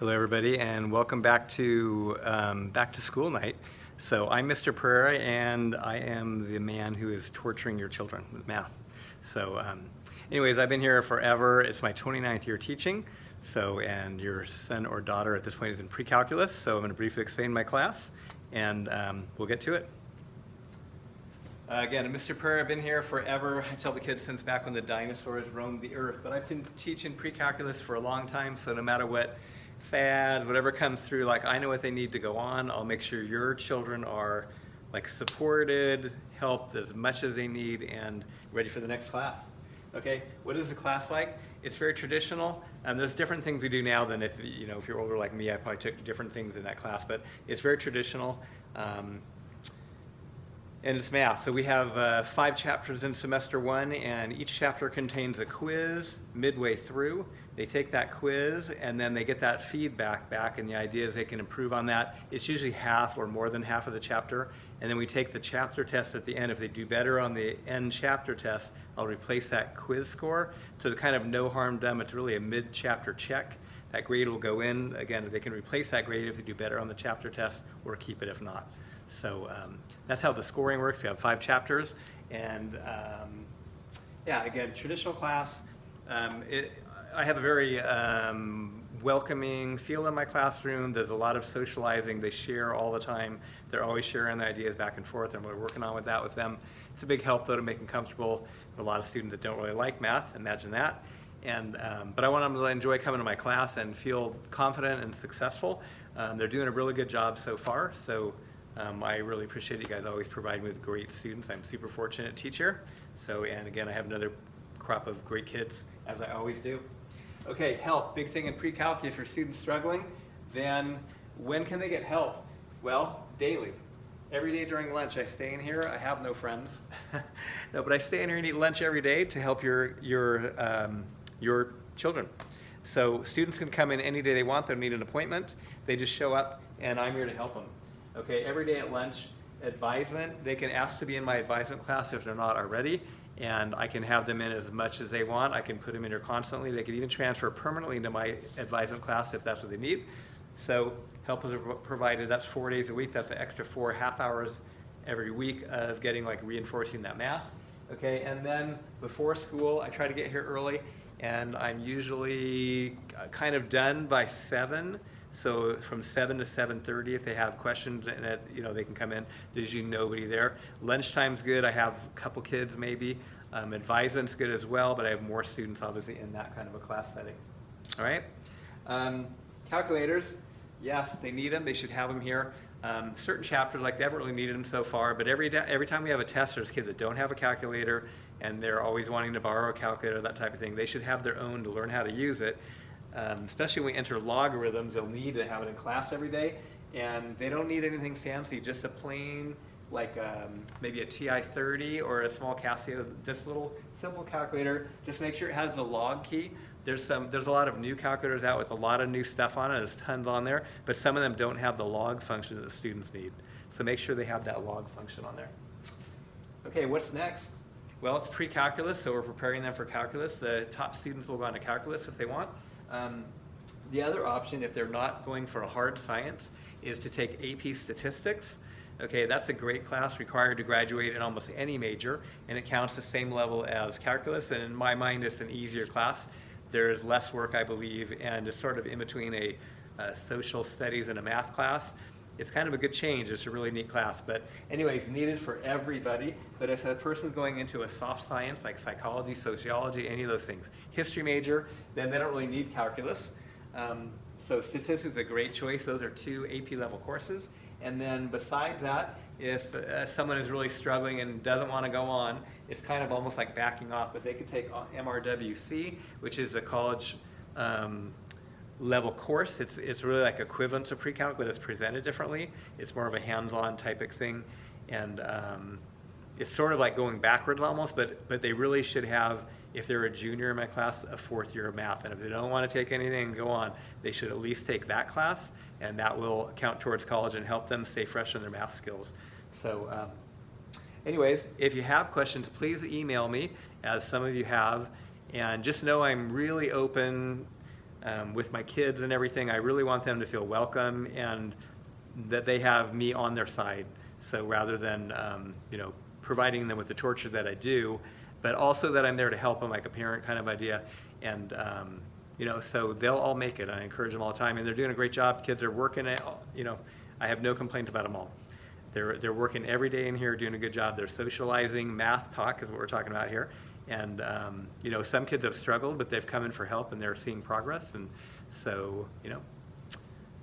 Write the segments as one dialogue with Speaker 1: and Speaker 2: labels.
Speaker 1: Hello, everybody, and welcome back to school night. So I'm Mr. Pereira, and I am the man who is torturing your children with math. So, anyways, I've been here forever. It's my 29th year teaching. So, and your son or daughter at this point is in pre-calculus. So I'm going to briefly explain my class, and we'll get to it. Again, Mr. Pereira, I've been here forever. I tell the kids since back when the dinosaurs roamed the earth. But I've been teaching pre-calculus for a long time, so no matter what fads, whatever comes through, like I know what they need to go on. I'll make sure your children are like supported, helped as much as they need, and ready for the next class. Okay, what is the class like? It's very traditional. There's different things we do now than if you're older like me, I probably took different things in that class, but it's very traditional. And it's math. So we have 5 chapters in semester 1, and each chapter contains a quiz midway through. They take that quiz, and then they get that feedback back, and the idea is they can improve on that. It's usually half or more than half of the chapter, and then we take the chapter test at the end. If they do better on the end chapter test, I'll replace that quiz score. So it's kind of no harm done. It's really a mid-chapter check. That grade will go in. Again, they can replace that grade if they do better on the chapter test, or keep it if not. So that's how the scoring works. We have 5 chapters, and yeah, again, traditional class. I have a very welcoming feel in my classroom. There's a lot of socializing. They share all the time. They're always sharing their ideas back and forth, and we're working on that with them. It's a big help, though, to make them comfortable. A lot of students that don't really like math, imagine that. And but I want them to enjoy coming to my class and feel confident and successful. They're doing a really good job so far. So I really appreciate you guys always providing me with great students. I'm super fortunate to teach here. So, and again, I have another crop of great kids, as I always do. Okay, help, big thing in pre-calc. If your student's struggling, then when can they get help? Well, daily. Every day during lunch, I stay in here. I have no friends. No, but I stay in here and eat lunch every day to help your children. So students can come in any day they want. They don't need an appointment. They just show up, and I'm here to help them. Okay, every day at lunch, advisement, they can ask to be in my advisement class if they're not already, and I can have them in as much as they want. I can put them in here constantly. They can even transfer permanently into my advisement class if that's what they need. So help is provided. That's 4 days a week. That's an extra 4 half hours every week of getting reinforcing that math. Okay, and then before school, I try to get here early, and I'm usually kind of done by 7. So from 7 to 7:30, if they have questions, and they can come in. There's usually nobody there. Lunchtime's good. I have a couple kids maybe. Advisement's good as well, but I have more students obviously in that kind of a class setting. All right. Calculators, yes, they need them. They should have them here. Certain chapters, they haven't really needed them so far, but every time we have a test, there's kids that don't have a calculator, and they're always wanting to borrow a calculator, that type of thing. They should have their own to learn how to use it. Especially when we enter logarithms, they'll need to have it in class every day, and they don't need anything fancy, just a plain, maybe a TI-30 or a small Casio, this little simple calculator. Just make sure it has the log key. There's a lot of new calculators out with a lot of new stuff on it. There's tons on there, but some of them don't have the log function that the students need. So make sure they have that log function on there. Okay, what's next? Well, it's pre-calculus, so we're preparing them for calculus. The top students will go on to calculus if they want. The other option, if they're not going for a hard science, is to take AP Statistics. Okay, that's a great class required to graduate in almost any major, and it counts the same level as calculus, and in my mind, it's an easier class. There's less work, I believe, and it's sort of in between a social studies and a math class. It's kind of a good change. It's a really neat class, but anyways, needed for everybody. But if a person's going into a soft science like psychology, sociology, any of those things, history major, then they don't really need calculus. So statistics is a great choice. Those are 2 AP level courses. And then besides that, if someone is really struggling and doesn't want to go on, it's kind of almost like backing off, but they could take MRWC, which is a college level course. It's really like equivalent to pre-calc, but it's presented differently. It's more of a hands-on type of thing, and it's sort of like going backwards almost, but they really should have, if they're a junior in my class, a 4th year of math. And if they don't want to take anything and go on, they should at least take that class, and that will count towards college and help them stay fresh in their math skills. So anyways, if you have questions, please email me, as some of you have, and just know I'm really open with my kids and everything, I really want them to feel welcome and that they have me on their side. So rather than, providing them with the torture that I do, but also that I'm there to help them, like a parent kind of idea. And, so they'll all make it. I encourage them all the time, and they're doing a great job. Kids are working it, I have no complaints about them all. They're working every day in here, doing a good job. They're socializing. Math talk is what we're talking about here. And, some kids have struggled, but they've come in for help, and they're seeing progress. And so,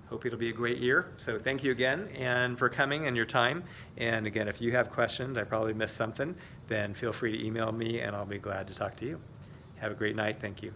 Speaker 1: hope it'll be a great year. So thank you again and for coming and your time. And again, if you have questions, I probably missed something, then feel free to email me, and I'll be glad to talk to you. Have a great night. Thank you.